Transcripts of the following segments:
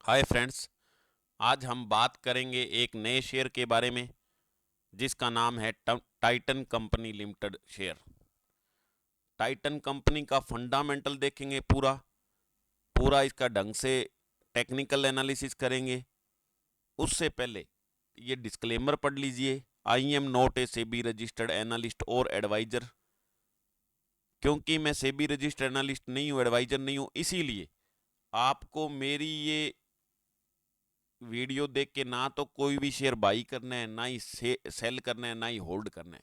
Hi friends. आज हम बात करेंगे एक नए शेयर के बारे में जिसका नाम है Titan company limited share. Titan company का फंडामेंटल देखेंगे, पूरा पूरा इसका ढंग से टेक्निकल एनालिसिस करेंगे। उससे पहले ये डिस्क्लेमर पढ़ लीजिए। I am not a SEBI registered analyst और एडवाइजर। क्योंकि मैं सेबी रजिस्टर्ड एनालिस्ट नहीं हूँ, एडवाइजर नहीं हूँ, इसीलिए आपको मेरी ये वीडियो देख के ना तो कोई भी शेयर बाई करना है, ना ही सेल करना है, ना ही होल्ड करना है।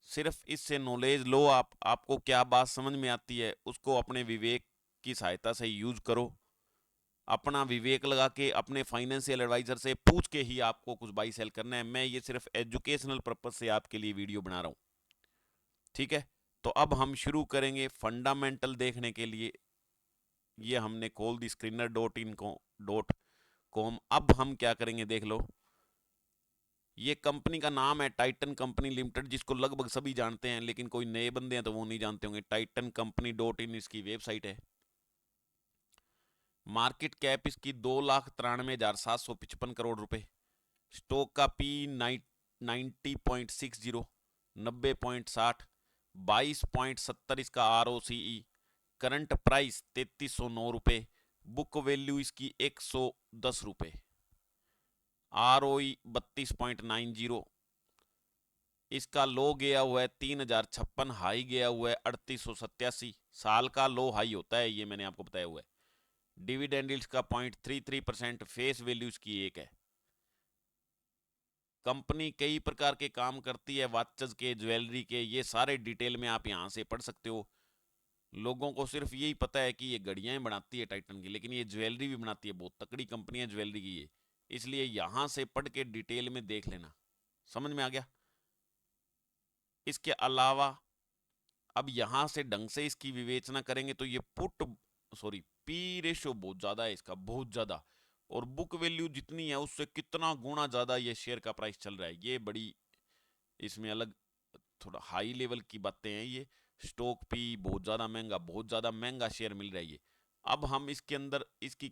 सिर्फ इससे नॉलेज लो। आपको क्या बात समझ में आती है उसको अपने विवेक की सहायता से यूज करो। अपना विवेक लगा के अपने फाइनेंशियल एडवाइजर से पूछ के ही आपको कुछ बाई सेल करना है। मैं ये सिर्फ एजुकेशनल पर्पज से आपके लिए वीडियो बना रहा हूँ, ठीक है। तो अब हम शुरू करेंगे फंडामेंटल देखने के लिए। ये हमने खोल दी screener.in.com। अब हम क्या करेंगे देख लो। ये कंपनी का नाम है टाइटन कंपनी लिमिटेड, जिसको लगभग सभी जानते हैं, लेकिन कोई नए बंदे हैं तो वो नहीं जानते होंगे। टाइटन कंपनी डॉट इन इसकी वेबसाइट है। मार्केट कैप इसकी 2,93,755 करोड़ रुपए। स्टॉक का पी 90.60, 90.60। 22.70 इसका ROCE। करंट प्राइस 3,309 रुपये। बुक वैल्यू इसकी 110 रुपये। ROE 32.90। इसका लो गया हुआ है 3,056, हाई गया हुआ है 3,887। साल का लो हाई होता है, ये मैंने आपको बताया हुआ है। डिविडेंड यील्ड का 0.33%। फेस वैल्यू इसकी 1 है। कंपनी कई प्रकार के काम करती है, वॉचेस के, ज्वेलरी के, ये सारे डिटेल में आप यहाँ से पढ़ सकते हो। लोगों को सिर्फ यही पता है कि ये घड़ियां बनाती है टाइटन की, लेकिन ये ज्वेलरी भी बनाती है। बहुत तकड़ी कंपनी है ज्वेलरी की ये। इसलिए यहाँ से पढ़ के डिटेल में देख लेना। समझ में आ गया। इसके अलावा अब यहां से ढंग से इसकी विवेचना करेंगे तो ये पी रेशियो बहुत ज्यादा है इसका, बहुत ज्यादा। और बुक वैल्यू जितनी है उससे कितना गुना ज्यादा ये शेयर का प्राइस चल रहा है, ये बड़ी इसमें अलग थोड़ा हाई लेवल की बातें हैं ये। स्टॉक पी बहुत ज्यादा महंगा, बहुत ज्यादा महंगा शेयर मिल रहा है ये। अब हम इसके अंदर इसकी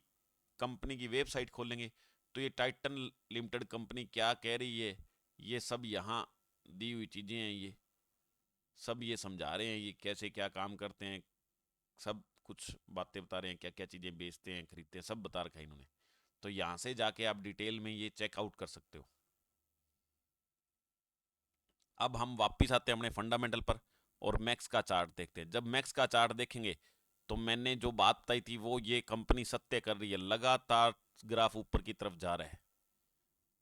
कंपनी की वेबसाइट खोलेंगे तो ये टाइटन लिमिटेड कंपनी क्या कह रही है, ये सब यहाँ दी हुई चीजें हैं। ये सब ये समझा रहे हैं ये कैसे क्या काम करते हैं। सब कुछ बातें बता रहे हैं, क्या क्या चीज़ें बेचते हैं, खरीदते हैं, सब बता रखा है इन्होंने। तो यहाँ से जाके आप डिटेल में ये चेकआउट कर सकते हो। अब हम वापस आते हैं अपने फंडामेंटल पर और मैक्स का चार्ट देखते हैं। जब मैक्स का चार्ट देखेंगे तो मैंने जो बात बताई थी वो ये कंपनी सत्य कर रही है, लगातार ग्राफ ऊपर की तरफ जा रहा है।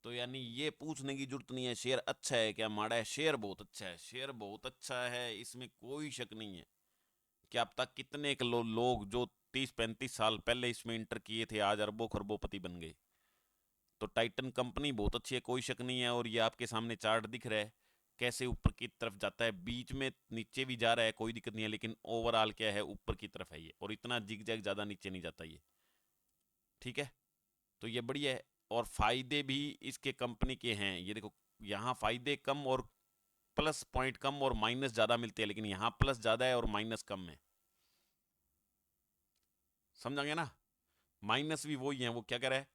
तो यानी ये पूछने की जरूरत नहीं है शेयर अच्छा है क्या माड़ा है। शेयर बहुत अच्छा है, शेयर बहुत अच्छा है, इसमें कोई शक नहीं है। क्या अब तक कितने लोग जो 30-35 साल पहले इसमें इंटर किए थे आज अरबों खरबोपति बन गए। तो टाइटन कंपनी बहुत अच्छी है, कोई शक नहीं है। और ये आपके सामने चार्ट दिख रहा है कैसे ऊपर की तरफ जाता है, बीच में नीचे भी जा रहा है, कोई दिक्कत नहीं है, लेकिन ओवरऑल क्या है ऊपर की तरफ है ये। और इतना जिग जैग ज़्यादा नीचे नहीं जाता ये, ठीक है। तो ये बढ़िया है। और फायदे भी इसके कंपनी के हैं, ये देखो यहाँ फायदे कम और प्लस पॉइंट कम और माइनस ज़्यादा मिलते हैं, लेकिन यहाँ प्लस ज़्यादा है और माइनस कम है। समझा गया ना। माइनस भी वही है, वो क्या कह रहा है,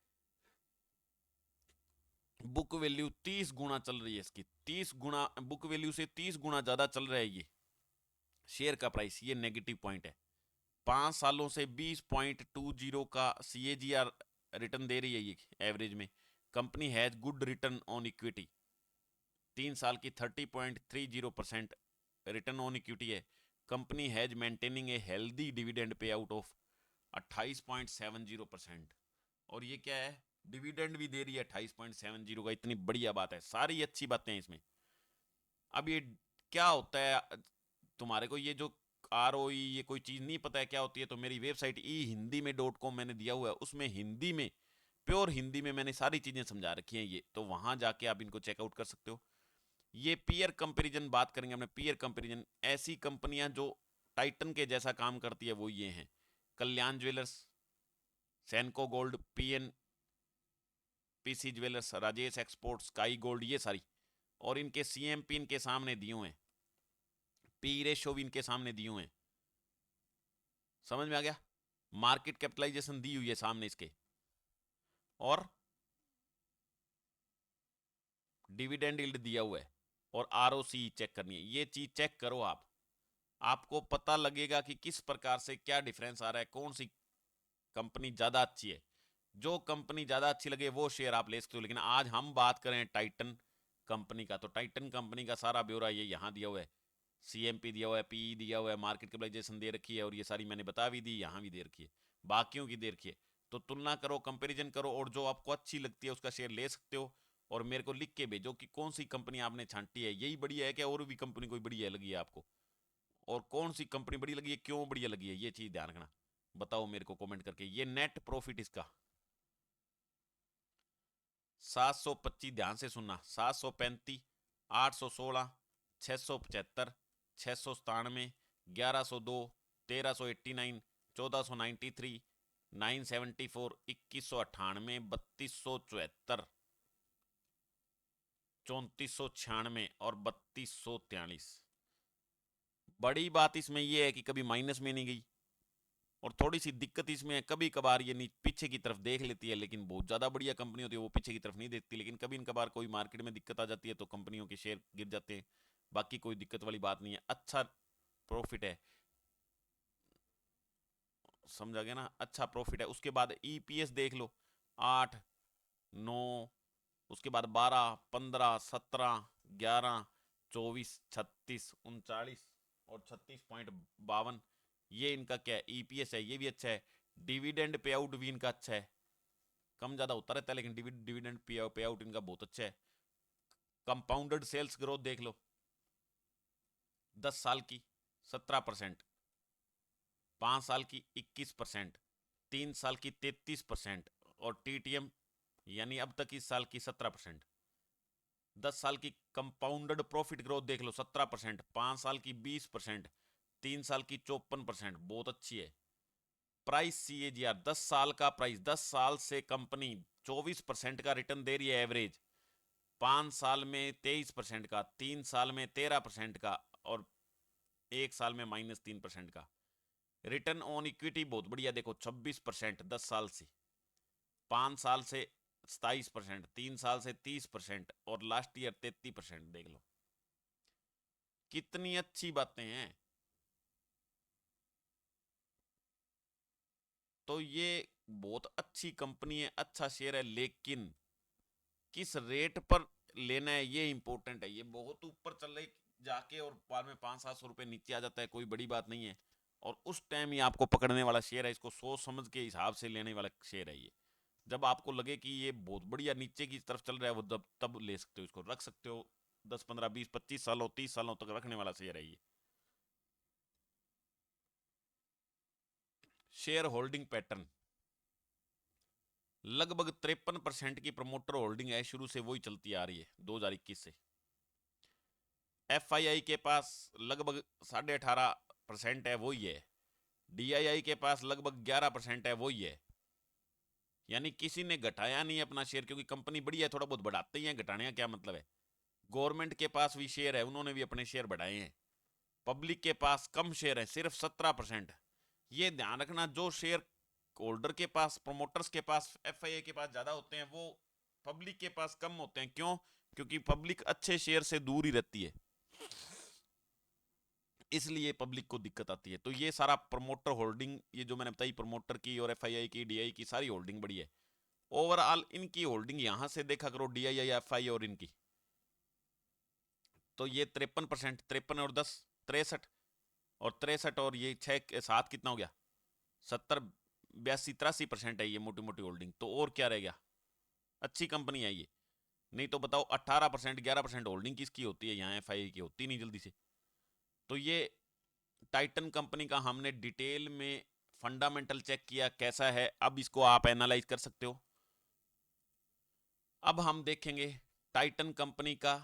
बुक वैल्यू 30 गुना चल रही है इसकी, 30 गुना बुक वैल्यू से 30 गुना ज्यादा चल रहा है ये शेयर का प्राइस। ये नेगेटिव पॉइंट है। 5 सालों से 20.20 का CAGR रिटर्न दे रही है ये एवरेज में। Company has good return on equity. 3 साल की 30.30% रिटर्न ऑन इक्विटी है। Company has maintaining a healthy dividend pay out of 28.70%। और ये क्या है, डिविडेंड भी दे रही है 28.70 का। इतनी बढ़िया बात है, सारी अच्छी बातें हैं इसमें। अब ये क्या होता है, तुम्हारे को ये जो ROE ये कोई चीज़ नहीं पता है क्या होती है, तो मेरी वेबसाइट ehindimein.com मैंने दिया हुआ है, उसमें हिंदी में, प्योर हिंदी में मैंने सारी चीज़ें समझा रखी हैं ये, तो वहां जाके आप इनको चेकआउट कर सकते हो। ये पीयर कंपेरिजन बात करेंगे अपने, पीयर कंपेरिजन ऐसी कंपनियां जो टाइटन के जैसा काम करती है वो ये हैं: Kalyan jewellers, Senco gold, PC jewellers, Rajesh export, sky gold, ये सारी। और इनके CMP इनके सामने दिए हुए हैं, पी रेशो भी इनके सामने दिए हुए हैं। समझ में आ गया। मार्केट कैपिटलाइजेशन दी हुई है सामने इसके। और डिविडेंड यील्ड दिया हुआ है और आरओसी चेक करनी है। ये चीज चेक करो आप, आपको पता लगेगा कि किस प्रकार से क्या डिफरेंस आ रहा है, कौन सी कंपनी ज्यादा अच्छी है। जो कंपनी ज्यादा अच्छी लगे वो शेयर आप ले सकते हो। लेकिन आज हम बात करें टाइटन कंपनी का, तो टाइटन कंपनी का सारा ब्यौरा ये यहां दिया हुआ है, सीएमपी दिया हुआ है, पीई दिया हुआ है, मार्केट कैपिटलाइजेशन दे रखी है, और ये सारी मैंने बता भी दी, यहां भी दे रखी है, बाकियों की दे रखी है। तो तुलना करो, कंपैरिजन करो, और जो आपको अच्छी लगती है उसका शेयर ले सकते हो। और मेरे को लिख के भेजो कि कौन सी कंपनी आपने छांटी है, यही बढ़िया है क्या, और भी कंपनी कोई बढ़िया लगी है आपको, और कौन सी कंपनी बढ़िया लगी है, क्यों बढ़िया लगी है, ये चीज ध्यान रखना। बताओ मेरे को कमेंट करके। ये नेट प्रॉफिट इसका 725, ध्यान से सुनना, 735, 816, 675, 697, 1102, 1389, 1493, 974, 2198, 3274, 3496 और 3243। बड़ी बात इसमें यह है कि कभी माइनस में नहीं गई, और थोड़ी सी दिक्कत इसमें है, कभी कभार ये पीछे की तरफ देख लेती है, लेकिन बहुत ज़्यादा बढ़िया कंपनी होती है वो पीछे की तरफ नहीं देखती। लेकिन कभी कभार कोई मार्केट में दिक्कत आ जाती है तो कंपनियों के शेयर गिर जाते हैं, बाकी कोई दिक्कत वाली बात नहीं है, अच्छा प्रॉफिट है, समझा गया ना, अच्छा प्रॉफिट है। उसके बाद ईपीएस देख लो, 8, 9, उसके बाद 12, 15, 17, 11, 24, 36, 39 और 36.52, ये इनका क्या है, ईपीएस है, ये भी अच्छा है। डिविडेंड पे आउट भी इनका अच्छा है, कम ज्यादा होता रहता है लेकिन डिविडेंड पे आउट इनका बहुत अच्छा है। कंपाउंडेड सेल्स ग्रोथ देख लो, 10 साल की 17%, 5 साल की 21%, 3 साल की 33%, और टीटीएम यानी अब तक इस साल की 17%। 10 साल की कंपाउंडेड प्रॉफिट ग्रोथ देख लो 17%, 5 साल की 20%, 3 साल की 54%, बहुत अच्छी है। प्राइस सीएजीआर 10 साल का प्राइस, 10 साल से कंपनी 24% का रिटर्न दे रही है एवरेज, 5 साल में 23% का, 3 साल में 13% का, और 1 साल में -3% का। रिटर्न ऑन इक्विटी बहुत बढ़िया, देखो 26% 10 साल से, 5 साल से 27%, 3 साल से 30%, और लास्ट ईयर 33%। देख लो कितनी अच्छी बातें हैं। तो ये बहुत अच्छी कंपनी है, अच्छा शेयर है, लेकिन किस रेट पर लेना है ये इंपॉर्टेंट है। ये बहुत ऊपर चल रही जाके और बाद में 500-700 रुपए नीचे आ जाता है, कोई बड़ी बात नहीं है, और उस टाइम ये आपको पकड़ने वाला शेयर है, इसको सोच समझ के हिसाब से लेने वाला शेयर है ये। जब आपको लगे कि ये बहुत बढ़िया नीचे की तरफ चल रहा है, वो तब ले सकते हो, इसको रख सकते हो, 10, 15, 20, 25 सालों 30 सालों तक रखने वाला शेयर है ये। शेयर होल्डिंग पैटर्न, लगभग 53% की प्रमोटर होल्डिंग है, शुरू से वही चलती आ रही है 2021 से। एफआईआई के पास लगभग 18.5% है, वही है। डीआईआई के पास लगभग 11% है, वही है। यानी किसी ने घटाया नहीं अपना शेयर, क्योंकि कंपनी बड़ी है, थोड़ा बहुत बढ़ाते ही हैं, घटाने का क्या मतलब है। गवर्नमेंट के पास भी शेयर है, उन्होंने भी अपने शेयर बढ़ाए हैं। पब्लिक के पास कम शेयर है, सिर्फ 17%। ये ध्यान रखना, जो शेयर होल्डर के पास, प्रोमोटर्स के पास, एफआईआई के पास ज्यादा होते हैं, वो पब्लिक के पास कम होते हैं। क्यों? क्योंकि पब्लिक अच्छे शेयर से दूर ही रहती है, इसलिए पब्लिक को दिक्कत आती है। तो ये सारा प्रमोटर होल्डिंग, ये जो मैंने बताई प्रमोटर की और एफआईआई की, डीआई की, सारी होल्डिंग बड़ी है। ओवरऑल इनकी होल्डिंग यहां से देखा करो, डीआई, एफआई और इनकी, तो ये 53%, 53 और 10, 63, और 63 और ये 6 7 कितना हो गया, 70, 82, 83% है ये मोटी मोटी होल्डिंग। तो और क्या रह गया, अच्छी कंपनी है ये। नहीं तो बताओ 18%, 11% होल्डिंग किसकी होती है यहाँ, एफआई की होती नहीं जल्दी से। तो ये टाइटन कंपनी का हमने डिटेल में फंडामेंटल चेक किया कैसा है, अब इसको आप एनालाइज कर सकते हो। अब हम देखेंगे टाइटन कंपनी का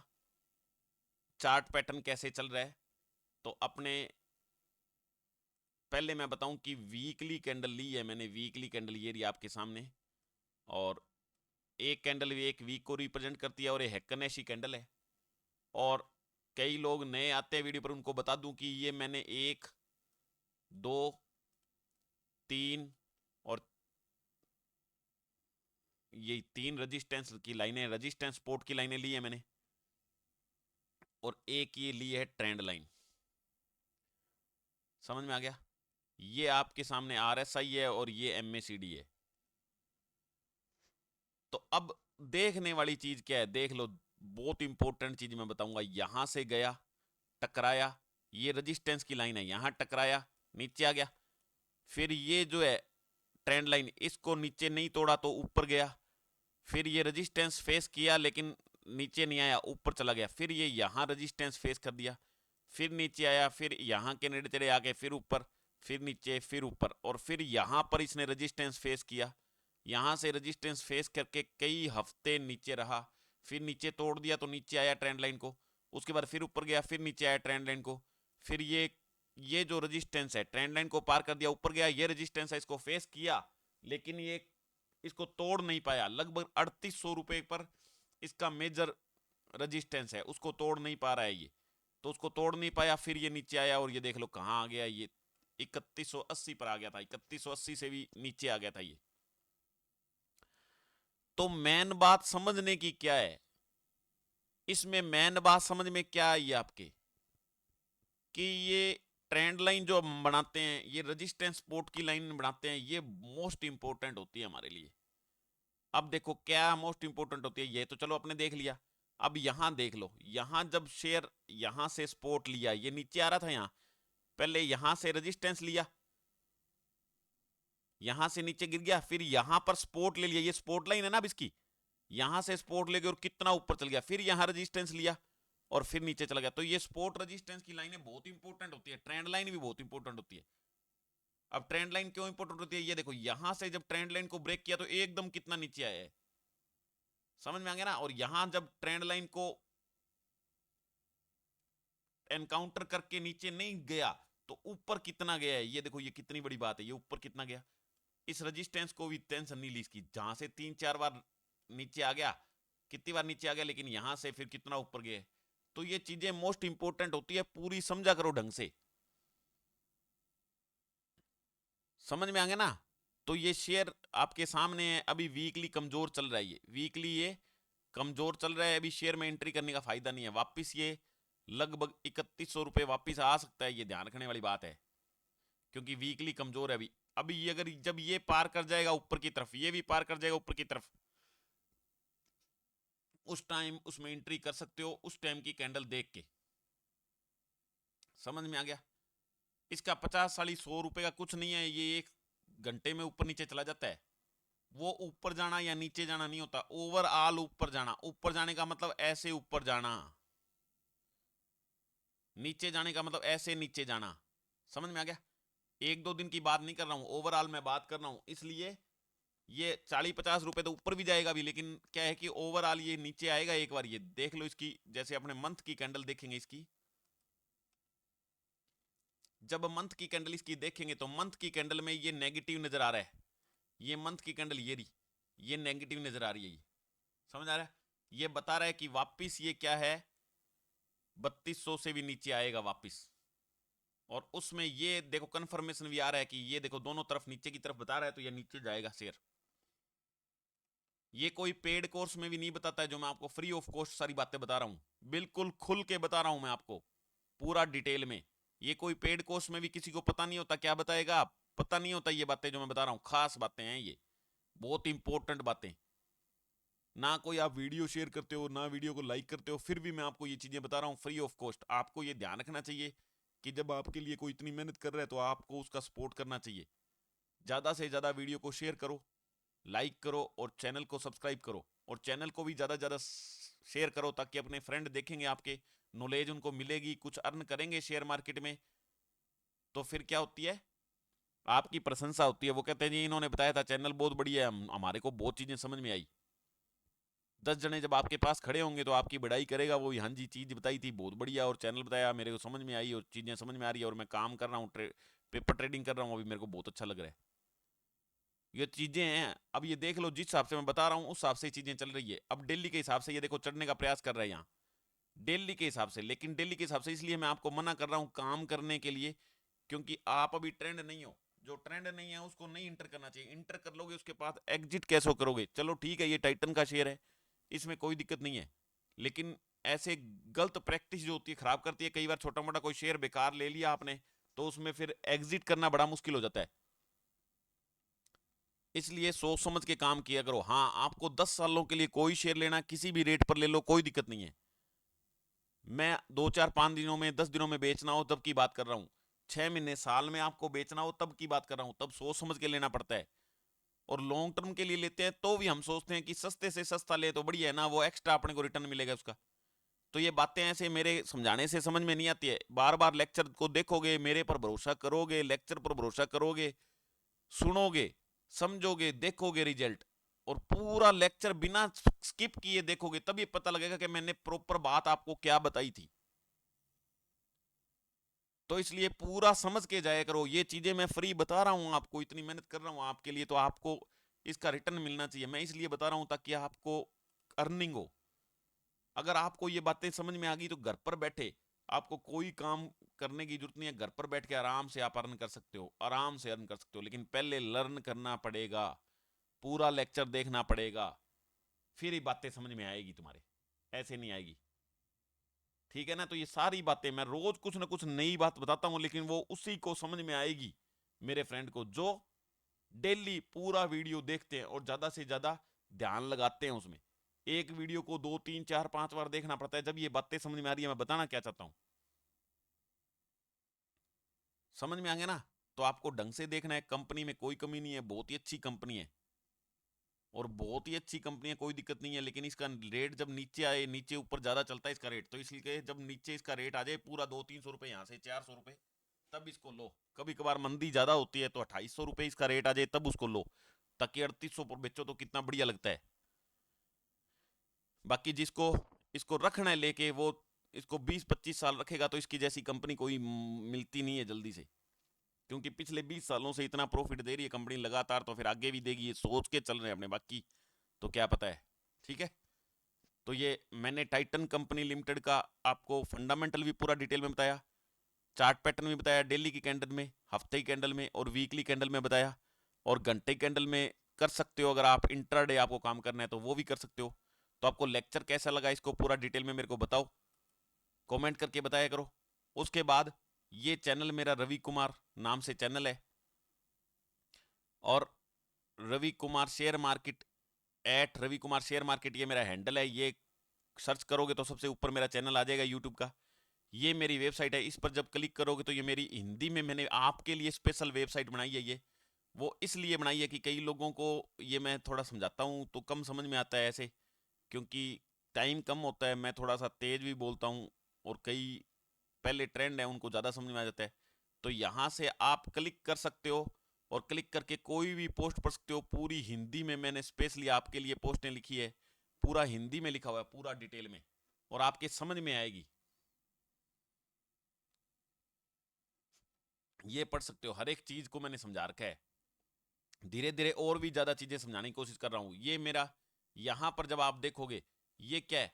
चार्ट पैटर्न कैसे चल रहा है। तो अपने पहले मैं बताऊं कि वीकली कैंडल ली है मैंने, वीकली कैंडल ये रही आपके सामने, और एक कैंडल भी एक वीक को रिप्रेजेंट करती है, और ये हैक्कनेशी कैंडल है। और कई लोग नए आते हैं वीडियो पर, उनको बता दूं कि ये मैंने 1, 2, 3 और ये 3 रेजिस्टेंस की लाइनें, रेजिस्टेंस सपोर्ट की लाइनें ली है मैंने, और एक ये ली है ट्रेंड लाइन। समझ में आ गया? ये आपके सामने RSI है और ये MACD है। तो अब देखने वाली चीज क्या है, देख लो, बहुत इंपॉर्टेंट चीज मैं बताऊंगा। यहां से गया, टकराया, ये रेजिस्टेंस की लाइन है, यहां टकराया, नीचे आ गया, फिर ये जो है ट्रेंड लाइन, इसको नीचे नहीं तोड़ा तो ऊपर गया, फिर ये रेजिस्टेंस फेस किया लेकिन नीचे नहीं आया, ऊपर चला गया, फिर ये यहां रेजिस्टेंस फेस कर दिया, फिर नीचे आया, फिर यहां के नेड़े तेड़े आके फिर ऊपर, फिर नीचे, फिर ऊपर, और फिर यहां पर इसने रेजिस्टेंस फेस किया, यहां से रेजिस्टेंस फेस करके कई हफ्ते नीचे रहा, फिर नीचे तोड़ दिया तो नीचे आया ट्रेंड लाइन को, उसके बाद फिर ऊपर गया, फिर नीचे आया ट्रेंड लाइन को, फिर ये जो रेजिस्टेंस है ट्रेंड लाइन को पार कर दिया, ऊपर गया, ये रेजिस्टेंस है, इसको फेस किया, लेकिन ये इसको तोड़ नहीं पाया। लगभग 3800 रुपए पर इसका मेजर रेजिस्टेंस है, उसको तोड़ नहीं पा रहा है ये, तो उसको तोड़ नहीं पाया, फिर ये नीचे आया, और ये देख लो कहां आ गया, ये 3180 पर आ गया था, 3180 से भी नीचे आ गया था ये। तो मेन बात समझने की क्या है इसमें, मेन बात समझ में क्या आई आपके, कि ये ट्रेंड लाइन जो हम बनाते हैं, ये रेजिस्टेंस सपोर्ट की लाइन बनाते हैं, ये मोस्ट इंपोर्टेंट होती है हमारे लिए। अब देखो क्या मोस्ट इंपोर्टेंट होती है, ये तो चलो आपने देख लिया। अब यहां देख लो, यहां जब शेयर यहां से सपोर्ट लिया, ये नीचे आ रहा था, यहां पहले यहां से रेजिस्टेंस लिया, यहां से नीचे गिर गया, फिर यहां पर सपोर्ट ले लिया, ये सपोर्ट लाइन है ना अब इसकी, यहां से सपोर्ट ले गया और कितना ऊपर चल गया, फिर यहां रेजिस्टेंस लिया और फिर नीचे चला गया। तो ये सपोर्ट रेजिस्टेंस की लाइनें बहुत इंपॉर्टेंट होती है, ट्रेंड लाइन भी बहुत इंपॉर्टेंट होती है। अब ट्रेंड लाइन क्यों इंपॉर्टेंट होती है, ये देखो, यहां से जब ट्रेंड लाइन को ब्रेक किया तो एकदम कितना नीचे आया है, समझ में आ गया ना, और यहां जब ट्रेंड लाइन को एनकाउंटर करके नीचे नहीं गया तो ऊपर कितना गया है, ये देखो, ये कितनी बड़ी बात है, ये ऊपर कितना गया। इस रेजिस्टेंस को भी टेंशन नहीं ली इसकी, जहां से 3-4 बार नीचे आ गया, कितनी बार नीचे आ गया, लेकिन यहां से फिर कितना ऊपर गया। तो ये चीजें मोस्ट इंपोर्टेंट होती है, पूरी समझा करो ढंग से, समझ में आ गया ना। तो ये शेयर आपके सामने है, अभी वीकली कमजोर चल रहा है, ये वीकली ये कमजोर चल रहा है, अभी शेयर में एंट्री करने का फायदा नहीं है, वापिस ये लगभग 3100 रुपए वापिस आ सकता है, ये ध्यान रखने वाली बात है, क्योंकि वीकली कमजोर है अभी। अभी ये अगर जब ये पार कर जाएगा ऊपर की तरफ, ये भी पार कर जाएगा ऊपर की तरफ, उस टाइम उसमें एंट्री कर सकते हो, उस टाइम की कैंडल देख के, समझ में आ गया। इसका 50-100 रुपए का कुछ नहीं है, ये 1 घंटे में ऊपर नीचे चला जाता है। वो ऊपर जाना या नीचे जाना नहीं होता, ओवरऑल ऊपर जाना, ऊपर जाने का मतलब ऐसे ऊपर जाना, नीचे जाने का मतलब ऐसे नीचे जाना, समझ में आ गया। 1-2 दिन की बात नहीं कर रहा हूं, ओवरऑल मैं बात कर रहा हूं, इसलिए ये 40-50 रुपए तो ऊपर भी जाएगा भी, लेकिन क्या है कि ओवरऑल ये नीचे आएगा। एक बार ये देख लो, इसकी जैसे अपने मंथ की कैंडल देखेंगे, इसकी जब मंथ की कैंडल इसकी देखेंगे तो मंथ की कैंडल में ये नेगेटिव नजर आ रहा है, ये मंथ की कैंडल ये रही, ये नेगेटिव नजर आ रही है, ये समझ आ रहा है। ये बता रहा है कि वापिस ये क्या है, 3200 से भी नीचे आएगा वापिस, और उसमें ये देखो कंफर्मेशन भी आ रहा है कि ये देखो दोनों तरफ नीचे की तरफ बता रहा है, तो ये नीचे जाएगा शेयर। ये कोई पेड कोर्स में भी नहीं बताता है, जो मैं आपको फ्री ऑफ कॉस्ट सारी बातें बता रहा हूं, बिल्कुल खुल के बता रहा हूं मैं आपको पूरा डिटेल में। ये कोई पेड कोर्स में भी किसी को पता नहीं होता, क्या बताएगा आप, पता नहीं होता। ये बातें जो मैं बता रहा हूं खास बातें हैं, ये बहुत इंपॉर्टेंट बातें। ना कोई आप वीडियो शेयर करते हो, ना वीडियो को लाइक करते हो, फिर भी मैं आपको ये चीजें बता रहा हूं फ्री ऑफ कॉस्ट। आपको ये ध्यान रखना चाहिए कि जब आपके लिए कोई इतनी मेहनत कर रहा है तो आपको उसका सपोर्ट करना चाहिए। ज्यादा से ज्यादा वीडियो को शेयर करो, लाइक करो, और चैनल को सब्सक्राइब करो, और चैनल को भी ज़्यादा ज़्यादा शेयर करो, ताकि अपने फ्रेंड देखेंगे आपके, नॉलेज उनको मिलेगी, कुछ अर्न करेंगे शेयर मार्केट में, तो फिर क्या होती है, आपकी प्रशंसा होती है। वो कहते हैं जी इन्होंने बताया था, चैनल बहुत बढ़िया है, हमारे को बहुत चीज़ें समझ में आई। 10 जने जब आपके पास खड़े होंगे तो आपकी बढ़ाई करेगा वो, हाँ जी चीज़ बताई थी बहुत बढ़िया, और चैनल बताया, मेरे को समझ में आई, और चीज़ें समझ में आ रही है, और मैं काम कर रहा हूँ, पेपर ट्रेडिंग कर रहा हूँ, अभी मेरे को बहुत अच्छा लग रहा है। ये चीजें हैं। अब ये देख लो, जिस हिसाब से मैं बता रहा हूं उस हिसाब से चीजें चल रही है। अब दिल्ली के हिसाब से ये देखो चढ़ने का प्रयास कर रहा है यहाँ, दिल्ली के हिसाब से, लेकिन दिल्ली के हिसाब से इसलिए मैं आपको मना कर रहा हूं काम करने के लिए, क्योंकि आप अभी ट्रेंड नहीं हो। जो ट्रेंड नहीं है उसको नहीं इंटर करना चाहिए। इंटर कर लोगे उसके बाद एग्जिट कैसे करोगे? चलो ठीक है, ये टाइटन का शेयर है, इसमें कोई दिक्कत नहीं है, लेकिन ऐसे गलत प्रैक्टिस जो होती है खराब करती है। कई बार छोटा मोटा कोई शेयर बेकार ले लिया आपने तो उसमें फिर एग्जिट करना बड़ा मुश्किल हो जाता है। इसलिए सोच समझ के काम किया करो। हाँ, आपको 10 सालों के लिए कोई शेयर लेना, किसी भी रेट पर ले लो, कोई दिक्कत नहीं है। मैं 2 4 5 दिनों में 10 दिनों में बेचना हो तब की बात कर रहा हूं। 6 महीने साल में आपको बेचना हो तब की बात कर रहा हूं, तब सोच समझ के लेना पड़ता है। और लॉन्ग टर्म के लिए लेते हैं तो भी हम सोचते हैं कि सस्ते से सस्ता ले तो बढ़िया है ना, वो एक्स्ट्रा अपने को रिटर्न मिलेगा उसका। तो ये बातें ऐसे मेरे समझाने से समझ में नहीं आती है। बार बार लेक्चर को देखोगे, मेरे पर भरोसा करोगे, लेक्चर पर भरोसा करोगे, सुनोगे, समझोगे, देखोगे रिजल्ट, और पूरा लेक्चर बिना स्किप किए देखोगे, तब ये पता लगेगा कि मैंने प्रॉपर बात आपको क्या बताई थी। तो इसलिए पूरा समझ के जाया करो। ये चीजें मैं फ्री बता रहा हूं आपको, इतनी मेहनत कर रहा हूं आपके लिए, तो आपको इसका रिटर्न मिलना चाहिए। मैं इसलिए बता रहा हूं ताकि आपको अर्निंग हो। अगर आपको ये बातें समझ में आ गई तो घर पर बैठे आपको कोई काम करने की जरूरत नहीं है। घर पर बैठ के आराम से आप अर्न कर सकते हो, आराम से अर्न कर सकते हो, लेकिन पहले लर्न करना पड़ेगा, पूरा लेक्चर देखना पड़ेगा, फिर ही बातें समझ में आएगी तुम्हारे, ऐसे नहीं आएगी। ठीक है ना? तो ये सारी बातें मैं रोज कुछ ना कुछ नई बात बताता हूं, लेकिन वो उसी को समझ में आएगी मेरे फ्रेंड को जो डेली पूरा वीडियो देखते हैं और ज्यादा से ज्यादा ध्यान लगाते हैं उसमें। एक वीडियो को 2 3 4 5 बार देखना पड़ता है, जब ये बातें समझ में आ रही है। मैं बताना क्या चाहता हूं, समझ में आ गया ना? तो आपको ढंग से देखना है। कंपनी में कोई कमी नहीं है, बहुत ही अच्छी कंपनी है, और बहुत ही अच्छी कंपनी है, कोई दिक्कत नहीं है। लेकिन इसका रेट जब नीचे आए, नीचे ऊपर ज्यादा चलता है इसका रेट, तो इसलिए जब नीचे इसका रेट आ जाए पूरा 2 3 सौ रुपए, यहाँ से 400 रुपए, तब इसको लो। कभी कभार मंदी ज्यादा होती है तो 2800 रुपए इसका रेट आ जाए तब उसको लो, ताकि 3800 पर बेचो तो कितना बढ़िया लगता है। बाकी जिसको इसको रखना है लेके, वो इसको 20 25 साल रखेगा तो इसकी जैसी कंपनी कोई मिलती नहीं है जल्दी से, क्योंकि पिछले 20 सालों से इतना प्रॉफिट दे रही है कंपनी लगातार, तो फिर आगे भी देगी, ये सोच के चल रहे हैं अपने। बाकी तो क्या पता है। ठीक है? तो ये मैंने टाइटन कंपनी लिमिटेड का आपको फंडामेंटल भी पूरा डिटेल में बताया, चार्ट पैटर्न भी बताया, डेली की कैंडल में, हफ्ते की कैंडल में और वीकली कैंडल में बताया, और घंटे की कैंडल में कर सकते हो। अगर आप इंट्राडे आपको काम करना है तो वो भी कर सकते हो। तो आपको लेक्चर कैसा लगा इसको पूरा डिटेल में मेरे को बताओ, कमेंट करके बताया करो। उसके बाद ये चैनल मेरा रवि कुमार नाम से चैनल है, और Ravi Kumar share market, at Ravi Kumar share market ये मेरा हैंडल है। ये सर्च करोगे तो सबसे ऊपर मेरा चैनल आ जाएगा यूट्यूब का। ये मेरी वेबसाइट है, इस पर जब क्लिक करोगे तो ये मेरी हिंदी में मैंने आपके लिए स्पेशल वेबसाइट बनाई है। ये वो इसलिए बनाई है कि कई लोगों को ये मैं थोड़ा समझाता हूँ तो कम समझ में आता है ऐसे, क्योंकि टाइम कम होता है, मैं थोड़ा सा तेज भी बोलता हूँ, और कई पहले ट्रेंड है उनको ज़्यादा समझ में आ जाता है। तो यहाँ से आप क्लिक कर सकते हो, और क्लिक करके कोई भी पोस्ट पढ़ सकते हो। पूरी हिंदी में मैंने स्पेशली आपके लिए पोस्टें लिखी है, पूरा हिंदी में लिखा हुआ है, पूरा डिटेल में, और आपके समझ में आएगी। ये पढ़ सकते हो, हर एक चीज को मैंने समझा रखा है। धीरे धीरे और भी ज्यादा चीजें समझाने की कोशिश कर रहा हूं। ये मेरा यहां पर जब आप देखोगे, ये क्या है,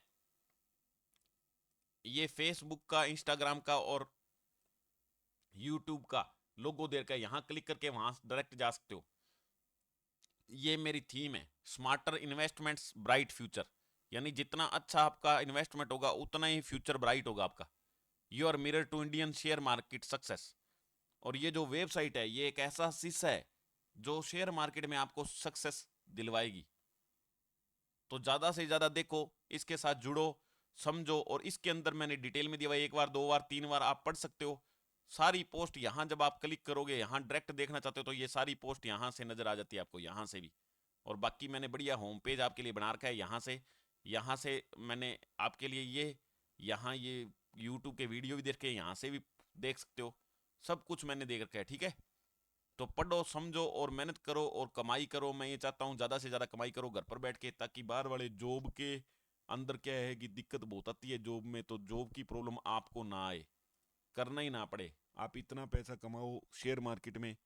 ये फेसबुक का, इंस्टाग्राम का और यूट्यूब का लोगो दे रखा है। यहां क्लिक करके वहां डायरेक्ट जा सकते हो। ये मेरी थीम है, स्मार्टर इन्वेस्टमेंट्स ब्राइट फ्यूचर, यानी जितना अच्छा आपका इन्वेस्टमेंट होगा उतना ही फ्यूचर ब्राइट होगा आपका। Your mirror to Indian share market success. और ये जो वेबसाइट है ये एक ऐसा शीशा है जो शेयर मार्केट में आपको सक्सेस दिलवाएगी। तो ज्यादा से ज्यादा देखो, इसके साथ जुड़ो, समझो, और इसके अंदर मैंने डिटेल में दिया हुआ है, 1 बार 2 बार 3 बार आप पढ़ सकते हो। सारी पोस्ट यहां जब आप क्लिक करोगे, यहां डायरेक्ट देखना चाहते हो तो ये सारी पोस्ट यहां से नजर आ जाती है आपको, यहां से भी। और बाकी मैंने बढ़िया होम पेज आपके लिए बना रखा है। यहाँ से मैंने आपके लिए यहाँ ये यूट्यूब के वीडियो भी देख के यहाँ से भी देख सकते हो। सब कुछ मैंने देख रखा है। ठीक है? तो पढ़ो, समझो और मेहनत करो और कमाई करो। मैं ये चाहता हूँ ज़्यादा से ज़्यादा कमाई करो घर पर बैठ के, ताकि बाहर वाले जॉब के अंदर क्या है कि दिक्कत बहुत आती है जॉब में, तो जॉब की प्रॉब्लम आपको ना आए, करना ही ना पड़े। आप इतना पैसा कमाओ शेयर मार्केट में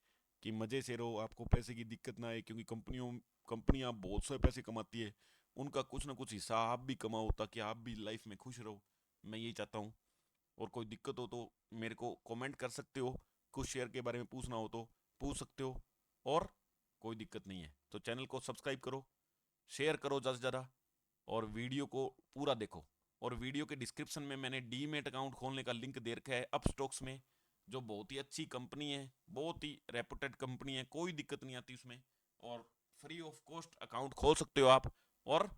कि मज़े से रहो, आपको पैसे की दिक्कत ना आए, क्योंकि कंपनियां बहुत से पैसे कमाती है, उनका कुछ ना कुछ हिस्सा आप भी कमाओ ताकि आप भी लाइफ में खुश रहो। मैं यही चाहता हूँ। और कोई दिक्कत हो तो मेरे को कमेंट कर सकते हो, कुछ शेयर के बारे में पूछना हो तो। पूछ सकते हो, और कोई दिक्कत नहीं है। तो चैनल को सब्सक्राइब करो, शेयर करो ज़्यादा से ज़्यादा, और वीडियो को पूरा देखो। और वीडियो के डिस्क्रिप्शन में मैंने डीमेट अकाउंट खोलने का लिंक दे रखा है अपस्टॉक्स में, जो बहुत ही अच्छी कंपनी है, बहुत ही रेपुटेड कंपनी है, कोई दिक्कत नहीं आती उसमें, और फ्री ऑफ कॉस्ट अकाउंट खोल सकते हो आप। और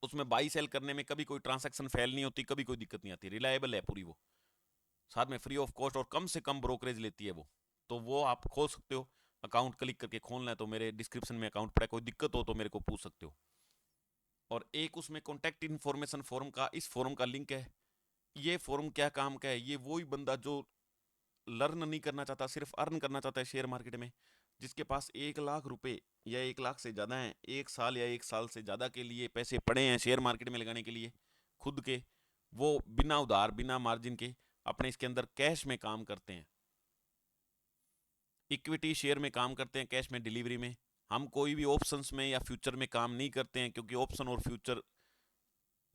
उसमें बाई सेल करने में कभी कोई ट्रांजैक्शन फेल नहीं होती, कभी कोई दिक्कत नहीं आती, रिलायबल है पूरी वो, साथ में फ्री ऑफ कॉस्ट और कम से कम ब्रोकरेज लेती है वो। तो वो आप खोल सकते हो। अकाउंट क्लिक करके खोलना है तो मेरे डिस्क्रिप्शन में अकाउंट पड़ा है, कोई दिक्कत हो तो मेरे को पूछ सकते हो। और एक उसमें कॉन्टैक्ट इन्फॉर्मेशन फॉरम का, इस फॉरम का लिंक है। ये फॉरम क्या काम का है, ये वही बंदा जो लर्न नहीं करना चाहता, सिर्फ अर्न करना चाहता है शेयर मार्केट में, जिसके पास 1 लाख रुपए या 1 लाख से ज़्यादा है, 1 साल या 1 साल से ज़्यादा के लिए पैसे पड़े हैं शेयर मार्केट में लगाने के लिए खुद के, वो बिना उधार बिना मार्जिन के अपने इसके अंदर कैश में काम करते हैं, इक्विटी शेयर में काम करते हैं, कैश में डिलीवरी में। हम कोई भी ऑप्शंस में या फ्यूचर में काम नहीं करते हैं, क्योंकि ऑप्शन और फ्यूचर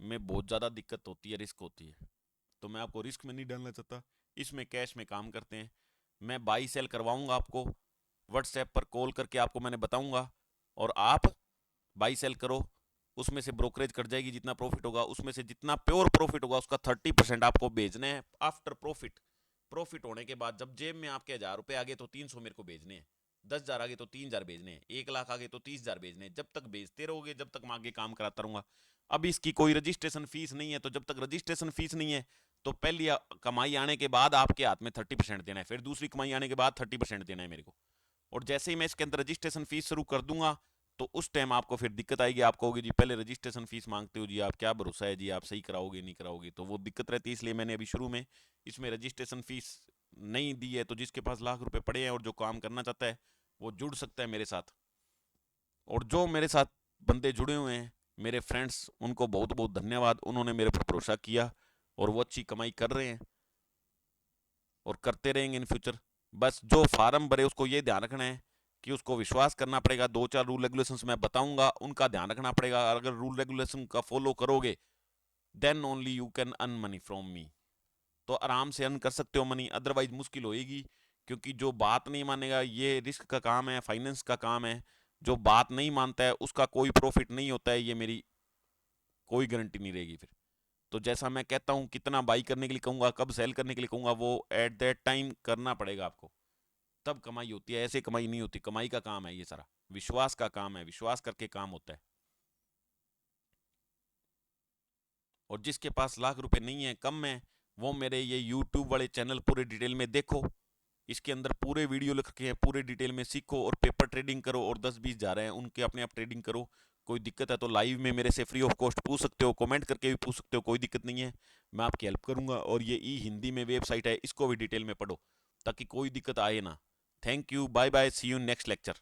में बहुत ज़्यादा दिक्कत होती है, रिस्क होती है, तो मैं आपको रिस्क में नहीं डालना चाहता। इसमें कैश में काम करते हैं। मैं बाई सेल करवाऊंगा आपको, व्हाट्सएप पर कॉल करके आपको मैंने बताऊंगा, और आप बाई सेल करो। उसमें से ब्रोकरेज कट जाएगी, जितना प्रॉफिट होगा उसमें से जितना प्योर प्रॉफिट होगा उसका 30% आपको भेजने हैं आफ्टर प्रॉफिट। प्रॉफिट होने के बाद जब जेब में आपके 1,000 रुपये आ गए तो 300 मेरे को भेजने हैं, 10,000 आ गए तो 3,000 भेजने हैं, 1 लाख आ गए तो 30,000 भेजने हैं। जब तक भेजते रहोगे, जब तक मैं आगे काम कराता रहूंगा। अब इसकी कोई रजिस्ट्रेशन फीस नहीं है, तो जब तक रजिस्ट्रेशन फीस नहीं है तो पहली कमाई आने के बाद आपके हाथ में 30% देना है, फिर दूसरी कमाई आने के बाद 30% देना है मेरे को। और जैसे ही मैं इसके अंदर रजिस्ट्रेशन फीस शुरू कर दूंगा तो उस टाइम आपको फिर दिक्कत आएगी, आप कहोगे जी पहले रजिस्ट्रेशन फीस मांगते हो जी, आप क्या भरोसा है जी, आप सही कराओगे नहीं कराओगे, तो वो दिक्कत रहती है। इसलिए मैंने अभी शुरू में इसमें रजिस्ट्रेशन फीस नहीं दी है। तो जिसके पास लाख रुपए पड़े हैं और जो काम करना चाहता है वो जुड़ सकता है मेरे साथ। और जो मेरे साथ बंदे जुड़े हुए हैं, मेरे फ्रेंड्स, उनको बहुत बहुत धन्यवाद, उन्होंने मेरे पर भरोसा किया और वो अच्छी कमाई कर रहे हैं और करते रहेंगे इन फ्यूचर। बस जो फार्म भरे उसको ये ध्यान रखना है कि उसको विश्वास करना पड़ेगा, 2-4 रूल रेगुलेशंस मैं बताऊंगा उनका ध्यान रखना पड़ेगा। अगर रूल रेगुलेशन का फॉलो करोगे then only you can earn money from me, तो आराम से अर्न कर सकते हो मनी, अदरवाइज मुश्किल होएगी। क्योंकि जो बात नहीं मानेगा, ये रिस्क का काम है, फाइनेंस का काम है, जो बात नहीं मानता है उसका कोई प्रॉफिट नहीं होता है, ये मेरी कोई गारंटी नहीं रहेगी फिर। तो जैसा मैं कहता हूँ, कितना बाई करने के लिए कहूँगा, कब सेल करने के लिए कहूँगा, वो एट दैट टाइम करना पड़ेगा आपको, तब कमाई होती है। ऐसे कमाई नहीं होती, कमाई का काम है ये सारा, विश्वास का काम है, विश्वास करके काम होता है। और जिसके पास लाख रुपए नहीं है, कम है, वो मेरे ये यूट्यूब वाले चैनल पूरे डिटेल में देखो, इसके अंदर पूरे वीडियो लिख के हैं, पूरे डिटेल में सीखो और पेपर ट्रेडिंग करो। और 10-20 जा रहे हैं उनके अपने आप ट्रेडिंग करो। कोई दिक्कत है तो लाइव में मेरे से फ्री ऑफ कॉस्ट पूछ सकते हो, कमेंट करके भी पूछ सकते हो, कोई दिक्कत नहीं है, मैं आपकी हेल्प करूंगा। और ये ई हिंदी में वेबसाइट है, इसको भी डिटेल में पढ़ो ताकि कोई दिक्कत आए ना। Thank you, bye bye, see you next lecture.